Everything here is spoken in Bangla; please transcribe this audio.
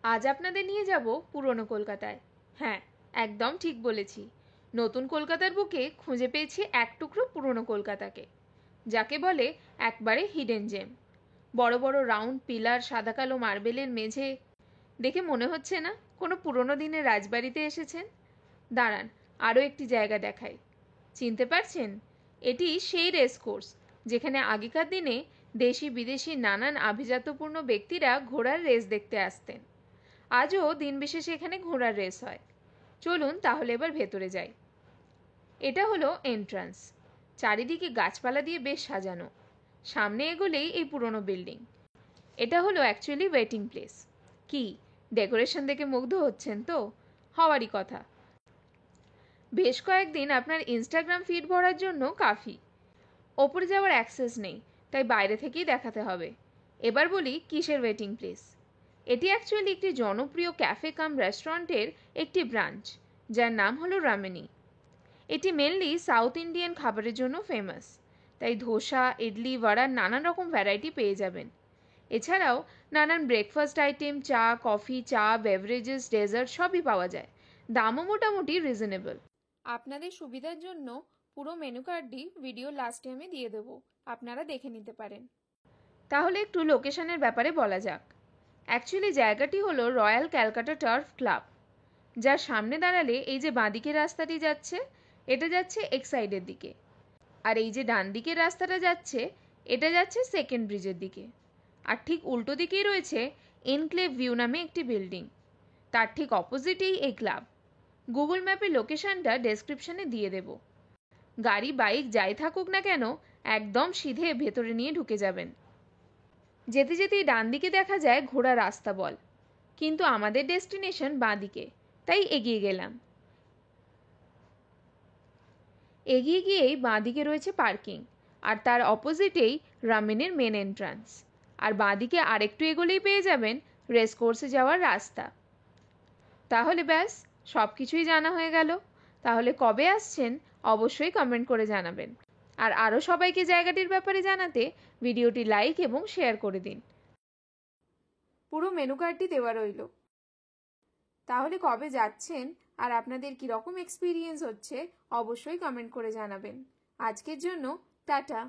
আজ আপনাদের নিয়ে যাব পুরনো কলকাতায়। হ্যাঁ, একদম ঠিক বলেছি। নতুন কলকাতার বুকে খুঁজে পেয়েছি এক টুকরো পুরনো কলকাতাকে, যাকে বলে একবারে হিডেন জেম। বড় বড় রাউন্ড পিলার, সাদা কালো মার্বেলের মেঝে, দেখে মনে হচ্ছে না কোনো পুরনো দিনের রাজবাড়িতে এসেছেন। দাঁড়ান, আরও একটি জায়গা দেখাই। চিনতে পারছেন? এটি সেই রেস কোর্স যেখানে আগেকার দিনে দেশি বিদেশি নানান আভিজাত্যপূর্ণ ব্যক্তিরা ঘোড়ার রেস দেখতে আসতেন। আজও দিন বিশেষে এখানে ঘোড়ার রেস হয়। চলুন তাহলে এবার ভেতরে যাই। এটা হলো এন্ট্রান্স। চারিদিকে গাছপালা দিয়ে বেশ সাজানো। সামনে এগোলেই এই পুরনো বিল্ডিং। এটা হলো অ্যাকচুয়ালি ওয়েটিং প্লেস। কি ডেকোরেশন দেখে মুগ্ধ হচ্ছেন তো? হওয়ারই কথা। বেশ কয়েকদিন আপনার ইনস্টাগ্রাম ফিড ভরার জন্য কাফি। ওপরে যাওয়ার অ্যাক্সেস নেই, তাই বাইরে থেকেই দেখাতে হবে। এবার বলি কিসের ওয়েটিং প্লেস। এটি অ্যাকচুয়ালি একটি জনপ্রিয় ক্যাফে কাম রেস্টুরেন্টের একটি ব্রাঞ্চ, যার নাম হলো রামেনি। এটি মেনলি সাউথ ইন্ডিয়ান খাবারের জন্য ফেমাস, তাই ধোসা, ইডলি, বড়ার নানান রকম ভ্যারাইটি পেয়ে যাবেন। এছাড়াও নানান ব্রেকফাস্ট আইটেম, চা, কফি, চা, বেভারেজেস, ডেজার্ট সবই পাওয়া যায়। দামও মোটামুটি রিজনেবল। আপনাদের সুবিধার জন্য পুরো মেনু কার্ডটি ভিডিও লাস্টে আমি দিয়ে দেবো, আপনারা দেখে নিতে পারেন। তাহলে একটু লোকেশনের ব্যাপারে বলা যাক। অ্যাকচুয়ালি জায়গাটি হলো রয়্যাল ক্যালকাটা টার্ফ ক্লাব, যার সামনে দাঁড়ালে এই যে বাঁদিকের রাস্তাটি যাচ্ছে, এটা যাচ্ছে এক্সাইডের দিকে। আর এই যে ডান দিকের রাস্তাটা যাচ্ছে, এটা যাচ্ছে সেকেন্ড ব্রিজের দিকে। আর ঠিক উল্টো দিকেই রয়েছে এনক্লেভ ভিউ নামে একটি বিল্ডিং। তার ঠিক অপোজিটেই এই ক্লাব। গুগল ম্যাপের লোকেশনটা ডেসক্রিপশনে দিয়ে দেব। গাড়ি বাইক যাই থাকুক না কেন, একদম সিধে ভেতরে নিয়ে ঢুকে যাবেন। যেতে যেতেই ডান দিকে দেখা যায় ঘোড়া রাস্তা বল, কিন্তু আমাদের ডেস্টিনেশন বাঁ দিকে, তাই এগিয়ে গেলাম। এগিয়ে গিয়েই বাঁ দিকে রয়েছে পার্কিং, আর তার অপোজিটেই রামেনের মেন এন্ট্রান্স। আর বাঁ দিকে আরেকটু এগোলেই পেয়ে যাবেন রেস কোর্সে যাওয়ার রাস্তা। তাহলে ব্যাস, সব কিছুই জানা হয়ে গেল। তাহলে কবে আসছেন অবশ্যই কমেন্ট করে জানাবেন। আর আরও সবাইকে জায়গাটির ব্যাপারে জানাতে ভিডিওটি লাইক এবং শেয়ার করে দিন। পুরো মেনু কার্ডটি দেওয়া রইল। তাহলে কবে যাচ্ছেন আর আপনাদের কীরকম এক্সপিরিয়েন্স হচ্ছে অবশ্যই কমেন্ট করে জানাবেন। আজকের জন্য টাটা।